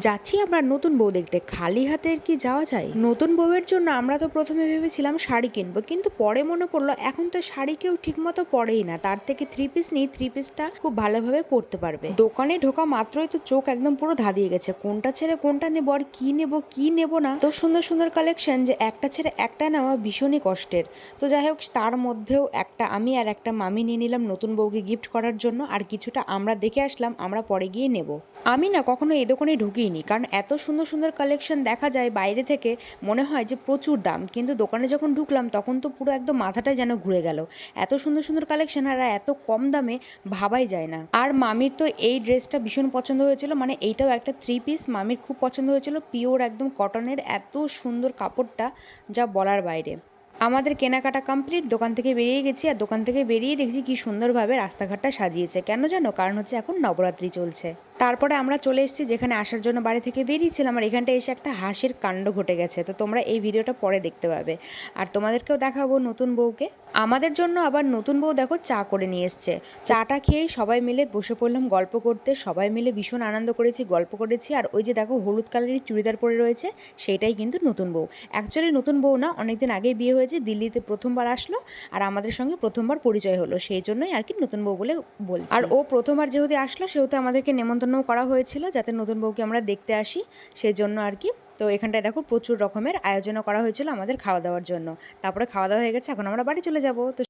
যাচ্ছি আমরা নতুন বউ দেখতে, খালি হাতে কি যাওয়া যায়? নতুন বউয়ের জন্য আমরা তো প্রথমে ভেবেছিলাম শাড়ি কিনবো, কিন্তু পরে মনে পড়লো এখন তো শাড়ি কেউ ঠিক মতো পরেই না, তার থেকে থ্রি পিস নিই, থ্রি পিসটা খুব ভালোভাবে পরতে পারবে। দোকানে ঢোকা মাত্রই তো চোখ একদম পুরো ধাঁধিয়ে গেছে, কোনটা ছেড়ে কোনটা নেবো আর কি নেবো কি নেবো না। তো সুন্দর সুন্দর কালেকশন যে একটা ছেড়ে একটা নেওয়া ভীষণই কষ্টের। তো যাই হোক, তার মধ্যেও একটা আমি আর একটা মামি নিয়ে নিলাম নতুন বউকে গিফট করার জন্য, আর কিছুটা আমরা দেখে আসলাম, আমরা পরে গিয়ে নেব। আমি না কখনো এই দোকানে ঢুকিনি, কারণ এত সুন্দর সুন্দর কালেকশন দেখা যায় বাইরে থেকে, মনে হয় যে প্রচুর দাম, কিন্তু দোকানে যখন ঢুকলাম তখন তো পুরো একদম মাথাটাই যেন ঘুরে গেল। এত সুন্দর সুন্দর কালেকশন আর এত কম দামে ভাবাই যায় না। আর মামির তো এই ড্রেসটা ভীষণ পছন্দ হয়েছিল, মানে এইটাও একটা থ্রি পিস, মামির খুব পছন্দ হয়েছিল, পিওর একদম কটনের, এত সুন্দর কাপড়টা যা বলার বাইরে। আমাদের কেনাকাটা কমপ্লিট, দোকান থেকে বেরিয়ে গেছি, আর দোকান থেকে বেরিয়ে দেখছি কি সুন্দরভাবে রাস্তাঘাটটা সাজিয়েছে, কেন জানো? কারণ হচ্ছে এখন নবরাত্রি চলছে। তারপরে আমরা চলে এসেছি যেখানে আসার জন্য বাড়ি থেকে বেরিয়েছিলাম, আর এখানটা এসে একটা হাসির কাণ্ড ঘটে গেছে, তো তোমরা এই ভিডিওটা পরে দেখতে পাবে। আর তোমাদেরকেও দেখাবো নতুন বউকে। আমাদের জন্য আবার নতুন বউ দেখো চা করে নিয়ে এসছে। চাটা খেয়েই সবাই মিলে বসে পড়লাম গল্প করতে, সবাই মিলে ভীষণ আনন্দ করেছি, গল্প করেছি। আর ওই যে দেখো হলুদ কালারের চুড়িদার পরে রয়েছে, সেইটাই কিন্তু নতুন বউ। অ্যাকচুয়ালি নতুন বউ না, অনেকদিন আগেই বিয়ে হয়েছে, দিল্লিতে প্রথমবার আসলো, আর আমাদের সঙ্গে প্রথমবার পরিচয় হলো, সেই জন্যই আর কি নতুন বউ বলে বলছি। আর ও প্রথমবার যেহেতু আসলো, সেহেতু আমাদেরকে নেমন্তন্নও করা হয়েছিল যাতে নতুন বউকে আমরা দেখতে আসি, সেই জন্য আর কি। তো এখানটায় দেখো প্রচুর রকমের আয়োজনও করা হয়েছিল আমাদের খাওয়া দাওয়ার জন্য। তারপরে খাওয়া দাওয়া হয়ে গেছে, এখন আমরা বাড়ি চলে যাব। তো